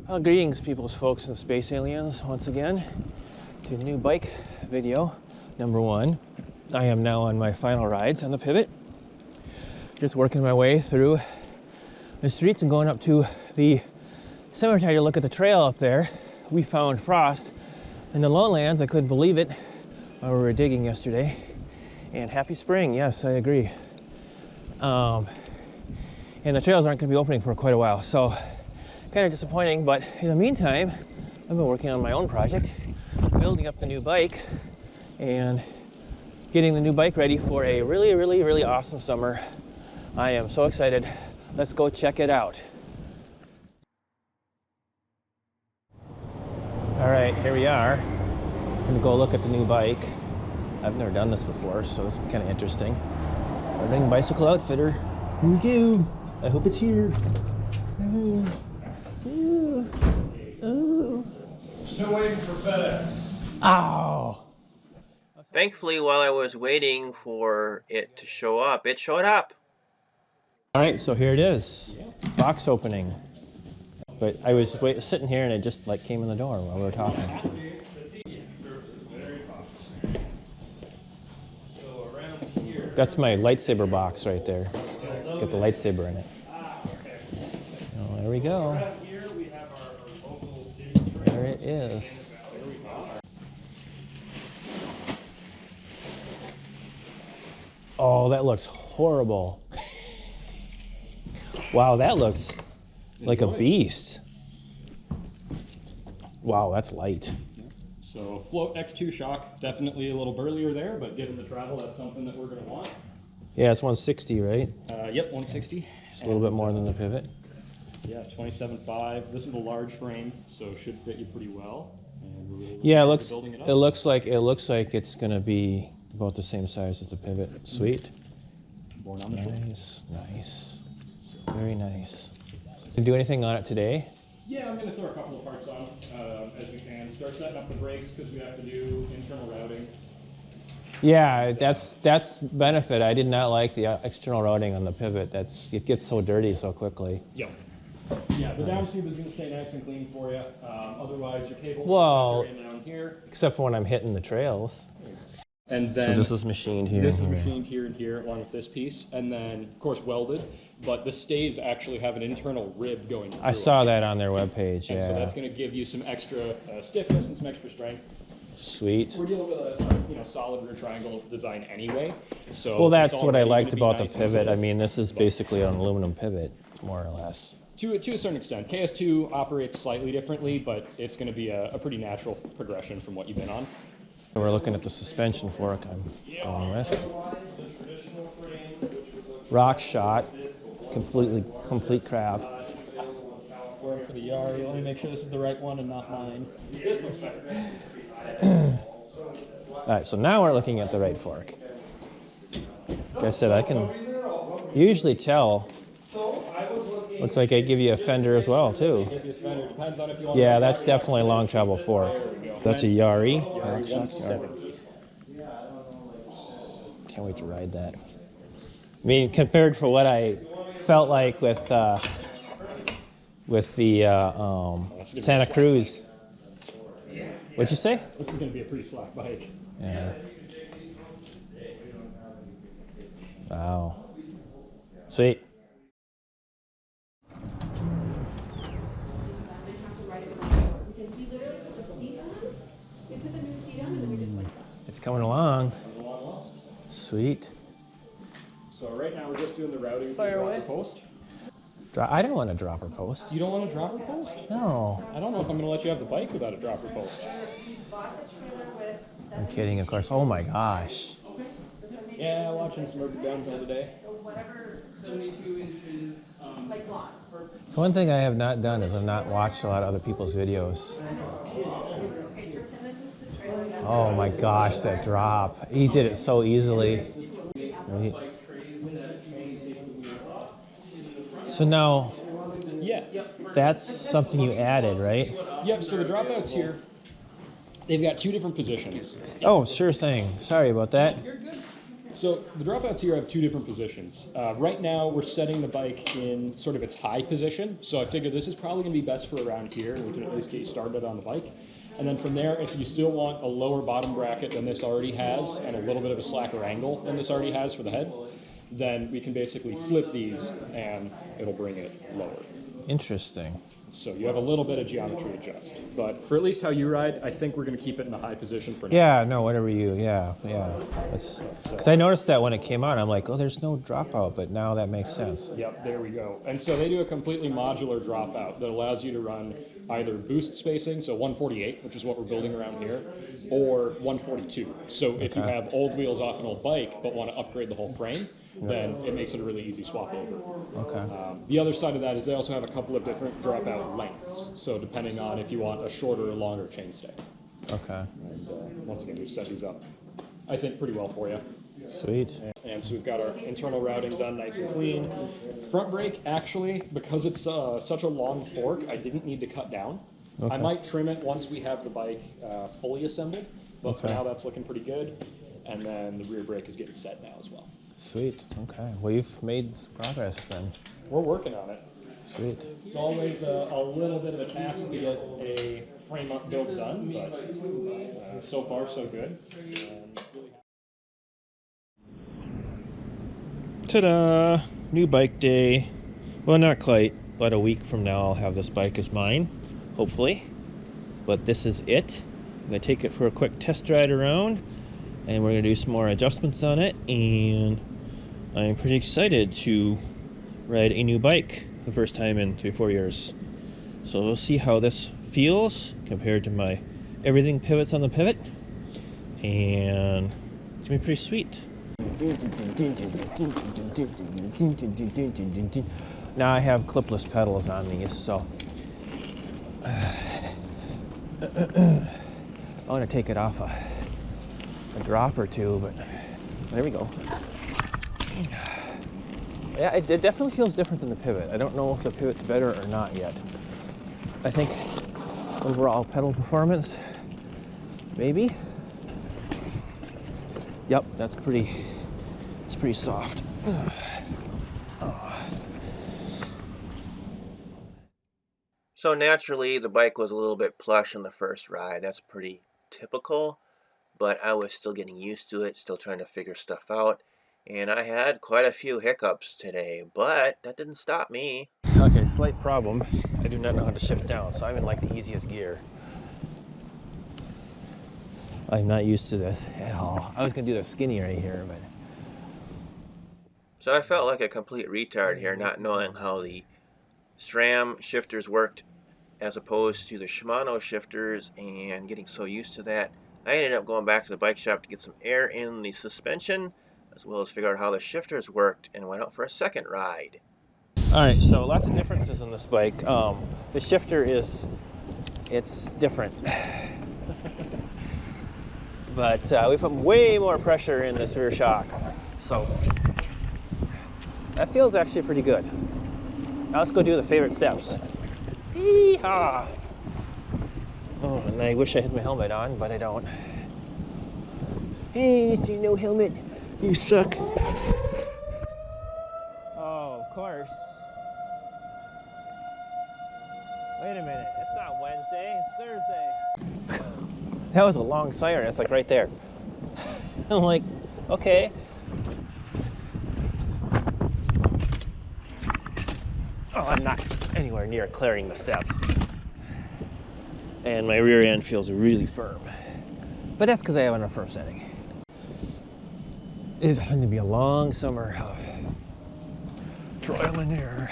Well, greetings, peoples, folks, and space aliens, once again to the new bike video number 1. I am now on my final rides on the Pivot, just working my way through the streets and going up to the cemetery to look at the trail up there. We found frost in the lowlands. I couldn't believe it while we were digging yesterday. And happy spring, yes, I agree. And the trails aren't going to be opening for quite a while, so kind of disappointing. But in the meantime, I've been working on my own project, building up the new bike and getting the new bike ready for a really awesome summer. I am so excited. Let's go check it out. All right, here we are. I'm gonna go look at the new bike. I've never done this before, so it's kind of interesting. Ring Bicycle Outfitter. Here we go. I hope it's here. Ooh. Ooh. Ooh. Still waiting for FedEx. Ow! Thankfully, while I was waiting for it to show up, it showed up. All right, so here it is. Box opening. But I was sitting here and it just like came in the door while we were talking. That's my lightsaber box right there. It's got the lightsaber in it. Oh, there we go. There it is. Oh, that looks horrible. Wow, that looks like a beast. Wow, that's light. So float X2 shock, definitely a little burlier there, but given the travel, that's something that we're going to want. Yeah, it's 160, right? Yep, 160. Just a little bit more than the Pivot. Yeah, 27.5. This is the large frame, so should fit you pretty well. And we're really Yeah, it looks like it's going to be about the same size as the Pivot. Sweet. Born on the nice, nice, very nice. Did you do anything on it today? Yeah, I'm going to throw a couple of parts on as we can. Start setting up the brakes because we have to do internal routing. Yeah, that's benefit. I did not like the external routing on the Pivot. It gets so dirty so quickly. Yep. Yeah, the down tube is going to stay nice and clean for you. Otherwise, your cables will enter in down here. Except for when I'm hitting the trails. And then so this is machined here. This is machined here and here, along with this piece, and then of course welded. But the stays actually have an internal rib going through. I saw that on their webpage. Yeah. And so that's going to give you some extra stiffness and some extra strength. Sweet. We're dealing with a solid rear triangle design anyway. So well, that's what I liked about the Pivot. I mean, this is basically an aluminum Pivot, more or less. To a certain extent. KS2 operates slightly differently, but it's going to be a pretty natural progression from what you've been on. We're looking at the suspension fork I'm going with. Rock shot, complete crap. Going for the Yari. Let me make sure this is the right one and not mine. This looks better. All right, so now we're looking at the right fork. Like I said, I can usually tell. Looks like I give you a fender as well, too. Yeah, that's definitely a long travel fork. That's a Yari. Can't wait to ride that. I mean, compared for what I felt like with the Santa Cruz. What'd you say? This is going to be a pretty slack bike. Yeah. Wow. Sweet. It's coming along. Sweet. So right now we're just doing the routing for the dropper post. I don't want a dropper post. You don't want a dropper post? No. I don't know if I'm going to let you have the bike without a dropper post. I'm kidding, of course. Oh my gosh. Yeah, watching some urban downhill today. So whatever 72 inches. So one thing I have not done is I've not watched a lot of other people's videos. Oh my gosh, that drop. He did it so easily. So now, that's something you added, right? Yep, so the dropouts here, they've got two different positions. Oh, sure thing. Sorry about that. You're good. So the dropouts here have two different positions. Right now we're setting the bike in sort of its high position. So I figure this is probably gonna be best for around here. We can at least get you started on the bike. And then from there, if you still want a lower bottom bracket than this already has and a little bit of a slacker angle than this already has for the head, then we can basically flip these and it'll bring it lower. Interesting. So you have a little bit of geometry adjust. But for at least how you ride, I think we're going to keep it in the high position for now. Yeah, no, whatever you, yeah. Because I noticed that when it came out, I'm like, oh, there's no dropout, but now that makes sense. Yep, there we go. And so they do a completely modular dropout that allows you to run either boost spacing, so 148, which is what we're building around here, or 142. So if you have old wheels off an old bike but want to upgrade the whole frame, then it makes it a really easy swap over. Okay. The other side of that is they also have a couple of different dropout lengths. So depending on if you want a shorter or longer chainstay. Okay. And once again, we've set these up, I think, pretty well for you. Sweet. And so we've got our internal routing done nice and clean. Front brake, actually, because it's such a long fork, I didn't need to cut down. Okay. I might trim it once we have the bike fully assembled, but for now that's looking pretty good. And then the rear brake is getting set now as well. Sweet. Okay. Well, you've made progress then. We're working on it. Sweet. It's always a little bit of a task to get a frame-up build done, but so far so good. Ta-da! New bike day. Well, not quite, but a week from now I'll have this bike as mine, hopefully. But this is it. I'm going to take it for a quick test ride around, and we're going to do some more adjustments on it, and I'm pretty excited to ride a new bike the first time in 3-4 years. So we'll see how this feels compared to my everything pivots on the pivot, and it's going to be pretty sweet. Now I have clipless pedals on these, so I want to take it off a drop or two, but there we go. Yeah, it definitely feels different than the pivot. I don't know if the pivot's better or not yet. I think overall pedal performance, maybe. Yep, it's pretty soft. So naturally, the bike was a little bit plush on the first ride. That's pretty typical, but I was still getting used to it, still trying to figure stuff out. And I had quite a few hiccups today, but that didn't stop me. Okay, slight problem. I do not know how to shift down, so I'm in like the easiest gear. I'm not used to this at all. I was gonna do the skinny right here, but... So I felt like a complete retard here, not knowing how the SRAM shifters worked as opposed to the Shimano shifters, and getting so used to that, I ended up going back to the bike shop to get some air in the suspension, as well as figure out how the shifters worked, and went out for a second ride. Alright, so lots of differences in this bike. The shifter it's different. But we put way more pressure in this rear shock, so that feels actually pretty good. Now let's go do the favorite steps. Yee-haw! Oh, and I wish I had my helmet on, but I don't. Hey, Mr. No Helmet, you suck. Oh, of course. Wait a minute, it's not Wednesday, it's Thursday. That was a long siren, it's like right there. I'm like, okay. Oh, I'm not anywhere near clearing the steps. And my rear end feels really firm. But that's because I have it on a firm setting. It's going to be a long summer of trial and error.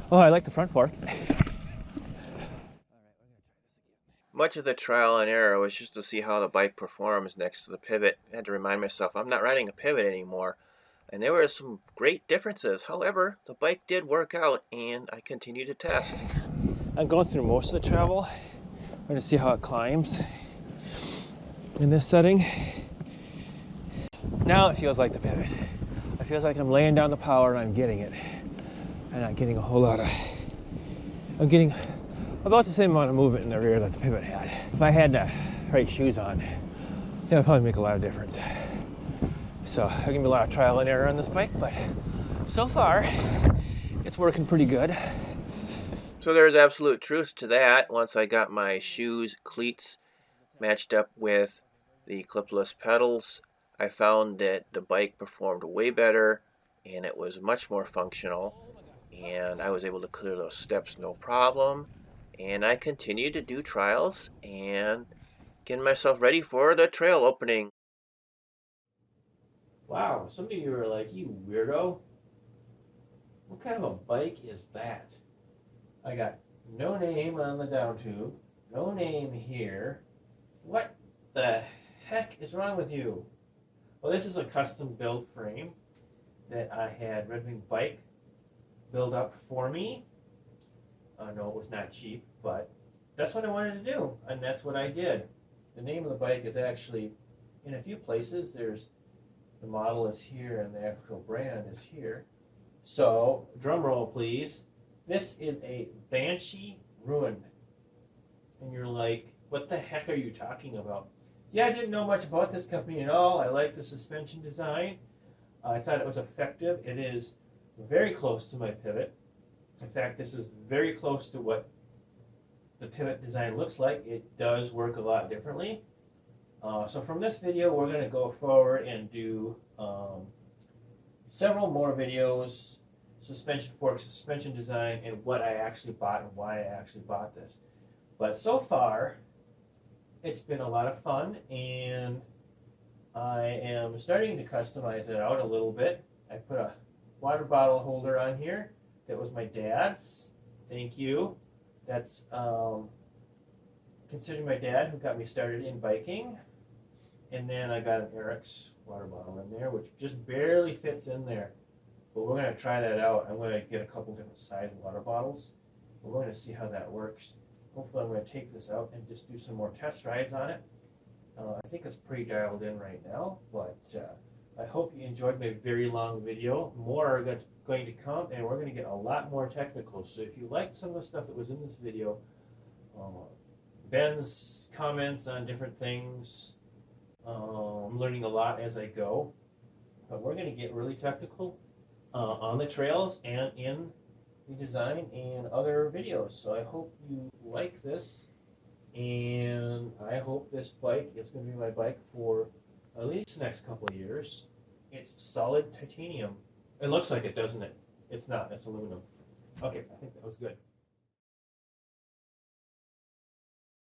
Oh, I like the front fork. Much of the trial and error was just to see how the bike performs next to the pivot. I had to remind myself I'm not riding a pivot anymore. And there were some great differences. However, the bike did work out, and I continue to test. I'm going through most of the travel. I'm going to see how it climbs in this setting. Now it feels like the pivot. It feels like I'm laying down the power and I'm getting it. I'm not getting a whole lot of... I'm getting about the same amount of movement in the rear that the pivot had. If I had the right shoes on, That'll probably make a lot of difference. So there's gonna be a lot of trial and error on this bike, but so far it's working pretty good. So there's absolute truth to that. Once I got my shoes, cleats matched up with the clipless pedals, I found that the bike performed way better and it was much more functional, and I was able to clear those steps no problem. And I continued to do trials and getting myself ready for the trail opening. Wow, some of you are like, you weirdo. What kind of a bike is that? I got no name on the down tube, no name here. What the heck is wrong with you? Well, this is a custom build frame that I had Red Wing Bike build up for me. No, it was not cheap, but that's what I wanted to do, and that's what I did. The name of the bike is actually in a few places. There's the model is here and the actual brand is here. So, drum roll please. This is a Banshee Rune. And you're like, what the heck are you talking about? Yeah, I didn't know much about this company at all. I like the suspension design. I thought it was effective. It is very close to my pivot. In fact, this is very close to what the pivot design looks like. It does work a lot differently. So from this video, we're going to go forward and do several more videos, suspension fork, suspension design, and what I actually bought and why I actually bought this. But so far, it's been a lot of fun, and I am starting to customize it out a little bit. I put a water bottle holder on here. That was my dad's. Thank you. That's considering my dad who got me started in biking. And then I got an Eric's water bottle in there, which just barely fits in there. But we're going to try that out. I'm going to get a couple different size water bottles. We're going to see how that works. Hopefully I'm going to take this out and just do some more test rides on it. I think it's pretty dialed in right now, but I hope you enjoyed my very long video. More are going to come, and we're going to get a lot more technical. So if you liked some of the stuff that was in this video, Ben's comments on different things, I'm learning a lot as I go. But we're going to get really technical on the trails and in the design and other videos. So I hope you like this, and I hope this bike is going to be my bike for at least the next couple of years. It's solid titanium. It looks like it, doesn't it? It's not. It's aluminum. Okay, I think that was good.